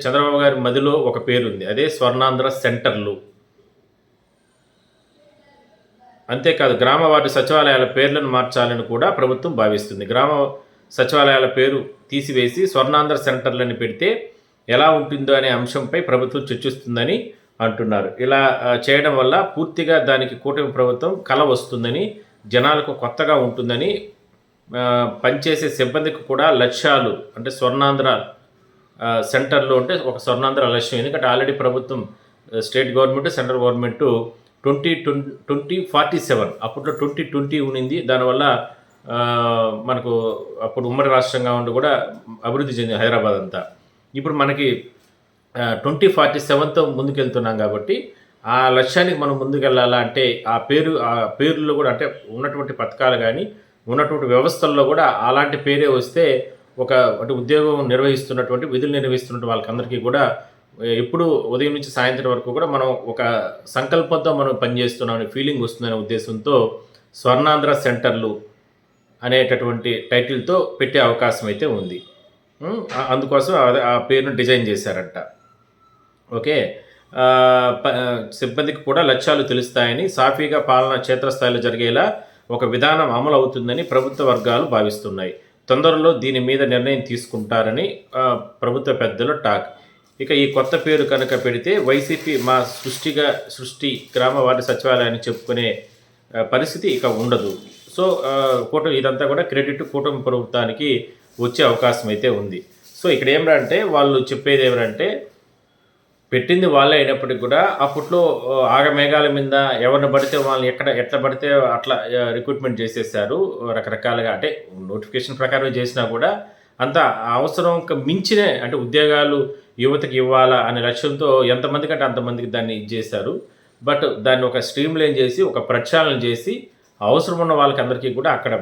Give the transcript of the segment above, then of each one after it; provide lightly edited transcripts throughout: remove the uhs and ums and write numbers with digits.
చంద్రబాబు గారి మదిలో ఒక పేరుంది. అదే స్వర్ణాంధ్ర సెంటర్లు. అంతేకాదు గ్రామ వార్డు సచివాలయాల పేర్లను మార్చాలని కూడా ప్రభుత్వం భావిస్తుంది. గ్రామ సచివాలయాల పేరు తీసివేసి స్వర్ణాంధ్ర సెంటర్లని పెడితే ఎలా ఉంటుందో అనే అంశంపై ప్రభుత్వం చర్చిస్తుందని అంటున్నారు. ఇలా చేయడం వల్ల పూర్తిగా దానికి కూటమి ప్రభుత్వం కల వస్తుందని, జనాలకు కొత్తగా ఉంటుందని, పనిచేసే సిబ్బందికి కూడా లక్ష్యాలు అంటే స్వర్ణాంధ్ర సెంటర్లో ఉంటే ఒక స్వర్ణాంధ్ర లక్ష్యం. ఎందుకంటే ఆల్రెడీ ప్రభుత్వం స్టేట్ గవర్నమెంట్, సెంట్రల్ గవర్నమెంట్ 2047 అప్పట్లో 2020 ఉన్నింది. దానివల్ల మనకు అప్పుడు ఉమ్మడి రాష్ట్రంగా ఉండి కూడా అభివృద్ధి చెందింది హైదరాబాద్ అంతా. ఇప్పుడు మనకి 2047తో ముందుకెళ్తున్నాం కాబట్టి ఆ లక్ష్యానికి మనం ముందుకెళ్ళాలా అంటే ఆ పేరులో కూడా అంటే ఉన్నటువంటి పథకాలు కానీ ఉన్నటువంటి వ్యవస్థల్లో కూడా అలాంటి పేరే వస్తే అంటే ఉద్యోగం నిర్వహిస్తున్నటువంటి విధులు నిర్వహిస్తున్నటువంటి వాళ్ళకందరికీ కూడా ఎప్పుడు ఉదయం నుంచి సాయంత్రం వరకు కూడా మనం ఒక సంకల్పంతో మనం పనిచేస్తున్నామనే ఫీలింగ్ వస్తుందనే ఉద్దేశంతో స్వర్ణాంధ్ర సెంటర్లు అనేటటువంటి టైటిల్తో పెట్టే అవకాశం అయితే ఉంది. అందుకోసం ఆ పేరును డిజైన్ చేశారంట. ఓకే, సిబ్బందికి కూడా లక్ష్యాలు తెలుస్తాయని, సాఫీగా పాలన క్షేత్రస్థాయిలో జరిగేలా ఒక విధానం అమలు అవుతుందని ప్రభుత్వ వర్గాలు భావిస్తున్నాయి. తొందరలో దీని మీద నిర్ణయం తీసుకుంటారని ప్రభుత్వ పెద్దలు టాక్. ఇక ఈ కొత్త పేరు కనుక పెడితే వైసీపీ మా సృష్టి గ్రామ వార్డు సచివాలయాన్ని చెప్పుకునే పరిస్థితి ఇక ఉండదు. సో ఇదంతా కూడా క్రెడిట్ కూటమి ప్రభుత్వానికి వచ్చే అవకాశం అయితే ఉంది. సో ఇక్కడ ఏమిటంటే వాళ్ళు చెప్పేది ఏమిటంటే పెట్టింది వాళ్ళే అయినప్పటికీ కూడా అప్పట్లో ఆగమేఘాల మీద ఎవరిని పడితే వాళ్ళని ఎట్లా పడితే అట్లా రిక్రూట్మెంట్ చేసేసారు రకరకాలుగా. అంటే నోటిఫికేషన్ ప్రకారం చేసినా కూడా అంత అవసరం మించిన అంటే ఉద్యోగాలు యువతకి ఇవ్వాలా అనే లక్ష్యంతో ఎంతమందికి అంటే అంతమందికి దాన్ని ఇచ్చేశారు. బట్ దాన్ని ఒక స్ట్రీమ్ లైన్ చేసి ఒక ప్రక్షాళన చేసి అవసరం ఉన్న వాళ్ళకి అందరికీ కూడా అక్కడ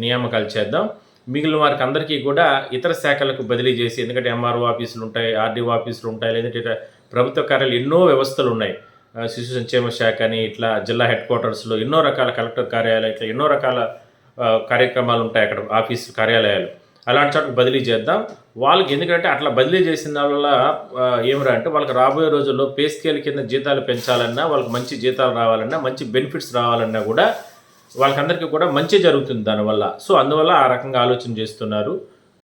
నియామకాలు చేద్దాం, మిగిలిన వారికి అందరికీ కూడా ఇతర శాఖలకు బదిలీ చేసి, ఎందుకంటే ఎంఆర్ఓ ఆఫీసులు ఉంటాయి, ఆర్డీఓ ఆఫీసులు ఉంటాయి, లేదంటే ప్రభుత్వ కార్యాలయాలు ఎన్నో వ్యవస్థలు ఉన్నాయి, శిశు సంక్షేమ శాఖ అని ఇట్లా జిల్లా హెడ్ క్వార్టర్స్లో ఎన్నో రకాల కలెక్టర్ కార్యాలయాలు ఇట్లా ఎన్నో రకాల కార్యక్రమాలు ఉంటాయి అక్కడ ఆఫీసు కార్యాలయాలు. అలాంటి చోటకు బదిలీ చేద్దాం వాళ్ళకి. ఎందుకంటే అట్లా బదిలీ చేసిన వల్ల ఏమిరా అంటే వాళ్ళకి రాబోయే రోజుల్లో పే స్కేల్ కింద జీతాలు పెంచాలన్నా, వాళ్ళకి మంచి జీతాలు రావాలన్నా, మంచి బెనిఫిట్స్ రావాలన్నా కూడా వాళ్ళకందరికీ కూడా మంచి జరుగుతుంది దానివల్ల. సో అందువల్ల ఆ రకంగా ఆలోచన చేస్తున్నారు.